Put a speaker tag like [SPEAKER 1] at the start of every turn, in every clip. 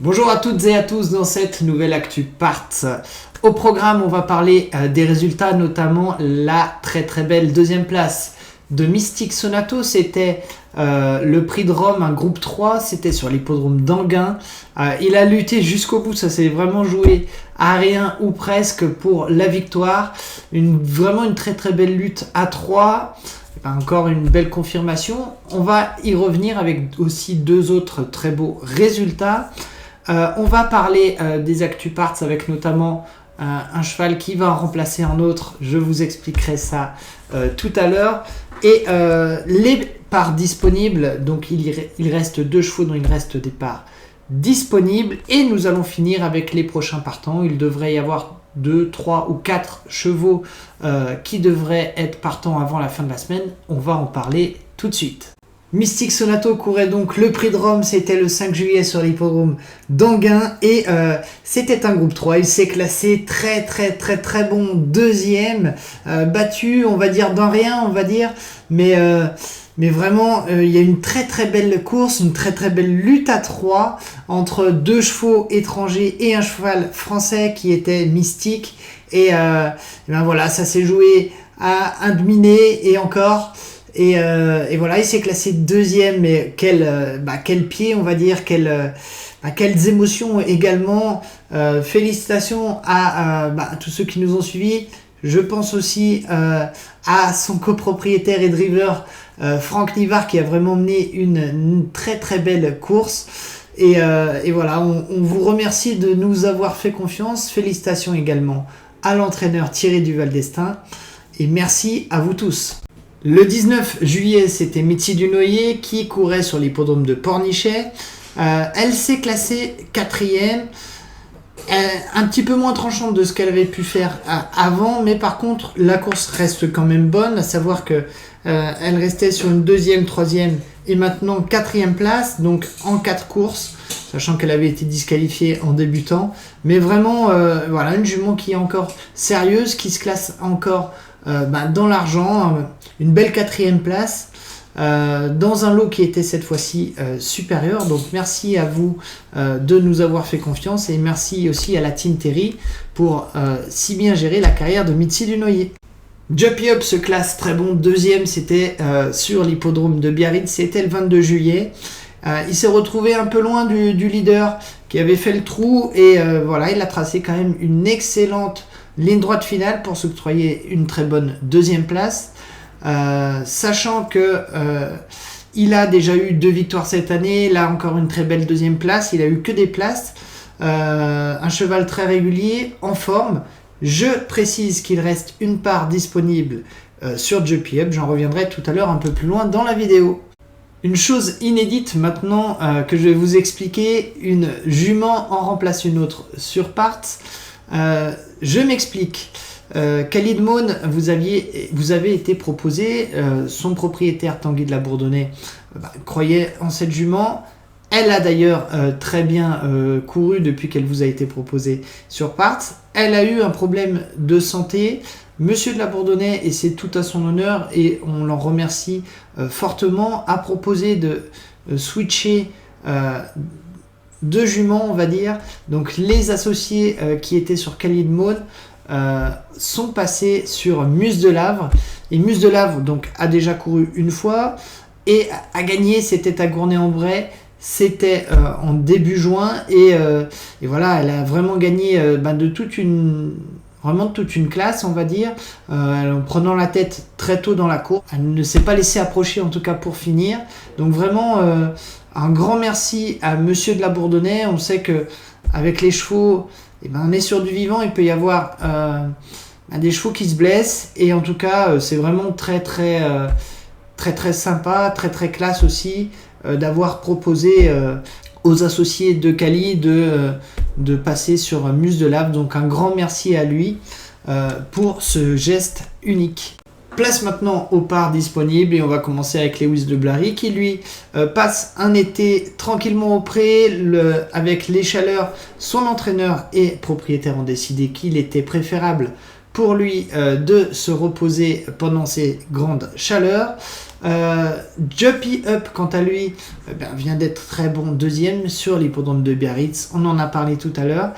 [SPEAKER 1] Bonjour à toutes et à tous dans cette nouvelle Actu Parts. Au programme, on va parler des résultats, notamment la très belle deuxième place de Mystic Sonato. C'était le prix de Rome, un groupe 3, c'était sur l'hippodrome d'Anguin. Il a lutté jusqu'au bout, ça s'est vraiment joué à rien ou presque pour la victoire. Vraiment une très belle lutte à 3. Encore une belle confirmation. On va y revenir avec aussi deux autres très beaux résultats. On va parler des Actu Parts avec notamment un cheval qui va en remplacer un autre. Je vous expliquerai ça tout à l'heure. Et les parts disponibles, donc il reste 2 chevaux dont il reste des parts disponibles. Et nous allons finir avec les prochains partants. Il devrait y avoir 2, 3 ou 4 chevaux qui devraient être partants avant la fin de la semaine. On va en parler tout de suite. Mystic Sonato courait donc le prix de Rome, c'était le 5 juillet sur l'hippodrome d'Anguin et c'était un groupe 3, il s'est classé très bon deuxième, battu on va dire d'un rien on va dire, mais vraiment il y a une très belle course, une très belle lutte à 3 entre 2 chevaux étrangers et un cheval français qui était Mystique et ben voilà, ça s'est joué à un demi-nez et encore. Et voilà, il s'est classé deuxième, mais quel pied, on va dire, quelles émotions également. Félicitations à tous ceux qui nous ont suivis. Je pense aussi à son copropriétaire et driver, Franck Nivard, qui a vraiment mené une très belle course. Et voilà, on vous remercie de nous avoir fait confiance. Félicitations également à l'entraîneur Thierry Duval d'Estaing. Et merci à vous tous. Le 19 juillet, c'était Mitzi Dunoyer qui courait sur l'hippodrome de Pornichet. Elle s'est classée 4e, un petit peu moins tranchante de ce qu'elle avait pu faire avant, mais par contre, la course reste quand même bonne, à savoir que elle restait sur une 2e, 3e et maintenant 4e place, donc en 4 courses, sachant qu'elle avait été disqualifiée en débutant. Mais vraiment, voilà, une jument qui est encore sérieuse, qui se classe encore dans l'argent, une belle 4e place dans un lot qui était cette fois-ci supérieur. Donc merci à vous de nous avoir fait confiance et merci aussi à la Team Terry pour si bien gérer la carrière de Mitzi Dunoyer. Jumpy Up se classe très bon deuxième, c'était sur l'hippodrome de Biarritz, c'était le 22 juillet. Il s'est retrouvé un peu loin du leader qui avait fait le trou et voilà, il a tracé quand même une excellente ligne droite finale pour s'octroyer une très bonne 2e place, sachant que il a déjà eu 2 victoires cette année, là encore une très belle 2e place, il a eu que des places, un cheval très régulier, en forme. Je précise qu'il reste une part disponible sur Jumpy Up, j'en reviendrai tout à l'heure un peu plus loin dans la vidéo. Une chose inédite maintenant que je vais vous expliquer, une jument en remplace une autre sur Parts. Je m'explique. Khalid Mohn, vous avez été proposé, son propriétaire Tanguy de la Bourdonnais croyait en cette jument. Elle a d'ailleurs très bien couru depuis qu'elle vous a été proposée sur Parts. Elle a eu un problème de santé. Monsieur de la Bourdonnais, et c'est tout à son honneur, et on l'en remercie fortement, a proposé de switcher 2 juments, on va dire. Donc les associés qui étaient sur Khalid Mohn sont passés sur Muse de Lavre. Et Muse de Lavre donc, a déjà couru une fois et a gagné, c'était à Gournay-en-Bray. C'était en début juin et voilà, elle a vraiment gagné de toute une classe, on va dire, en prenant la tête très tôt dans la course. Elle ne s'est pas laissée approcher, en tout cas pour finir. Donc vraiment, un grand merci à Monsieur de la Bourdonnais. On sait que avec les chevaux, on est sur du vivant. Il peut y avoir des chevaux qui se blessent et en tout cas, c'est vraiment très sympa, très classe aussi d'avoir proposé aux associés de Cali de passer sur Muse de Lavre. Donc un grand merci à lui pour ce geste unique. Place maintenant aux parts disponibles et on va commencer avec Lewis de Blary qui lui passe un été tranquillement au pré avec les chaleurs. Son entraîneur et propriétaire ont décidé qu'il était préférable pour lui de se reposer pendant ces grandes chaleurs. Juppie Up, quant à lui, vient d'être très bon deuxième sur l'hippodrome de Biarritz. On en a parlé tout à l'heure.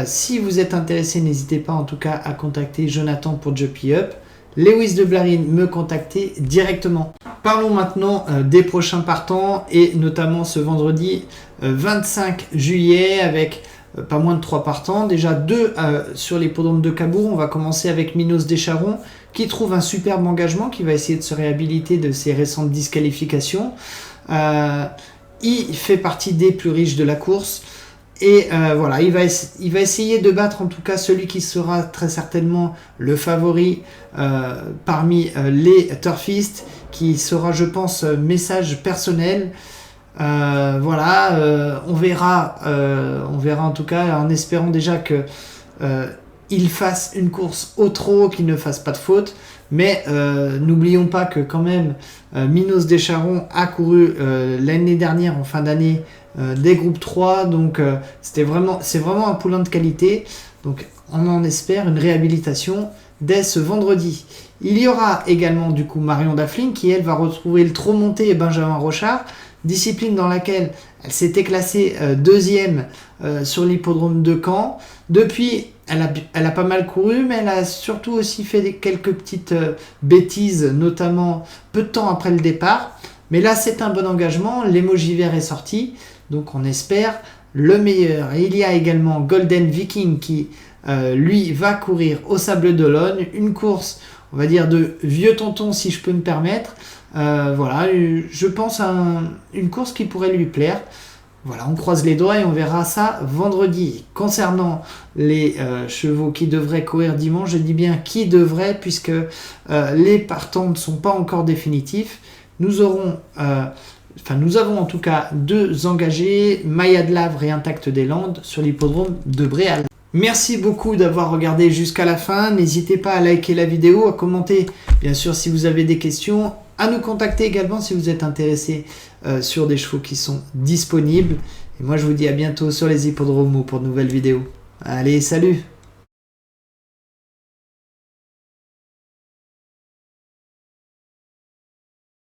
[SPEAKER 1] Si vous êtes intéressé, n'hésitez pas en tout cas à contacter Jonathan pour Juppie Up. Lewis de Blarin, me contacter directement. Parlons maintenant des prochains partants et notamment ce vendredi 25 juillet avec pas moins de 3 partants. Déjà 2 sur l'hippodrome de Cabourg. On va commencer avec Minos Descharons qui trouve un superbe engagement, qui va essayer de se réhabiliter de ses récentes disqualifications. Il fait partie des plus riches de la course. Et voilà, il va essayer de battre en tout cas celui qui sera très certainement le favori parmi les turfistes, qui sera, je pense, message personnel. Voilà, on verra en tout cas, en espérant déjà que il fasse une course au trot, qu'il ne fasse pas de faute. Mais n'oublions pas que quand même Minos Descharons a couru l'année dernière en fin d'année des groupes 3, donc c'est vraiment un poulain de qualité, donc on en espère une réhabilitation dès ce vendredi. Il y aura également du coup Marion Daffling qui elle va retrouver le trot monté et Benjamin Rochard, discipline dans laquelle elle s'était classée deuxième sur l'hippodrome de Caen. Depuis, elle a pas mal couru, mais elle a surtout aussi fait quelques petites bêtises, notamment peu de temps après le départ. Mais là, c'est un bon engagement, l'émoji vert est sorti, donc on espère le meilleur. Et il y a également Golden Viking qui, lui, va courir au Sable d'Olonne, une course, on va dire, de vieux tonton, si je peux me permettre. Voilà, je pense à une course qui pourrait lui plaire. Voilà, on croise les doigts et on verra ça vendredi. Concernant les chevaux qui devraient courir dimanche, je dis bien qui devrait, puisque les partants ne sont pas encore définitifs. Nous avons en tout cas 2 engagés, Maya de Lavre et Intact des Landes sur l'hippodrome de Bréal. Merci beaucoup d'avoir regardé jusqu'à la fin. N'hésitez pas à liker la vidéo, à commenter bien sûr si vous avez des questions, à nous contacter également si vous êtes intéressé sur des chevaux qui sont disponibles. Et moi je vous dis à bientôt sur les hippodromes pour de nouvelles vidéos. Allez, salut!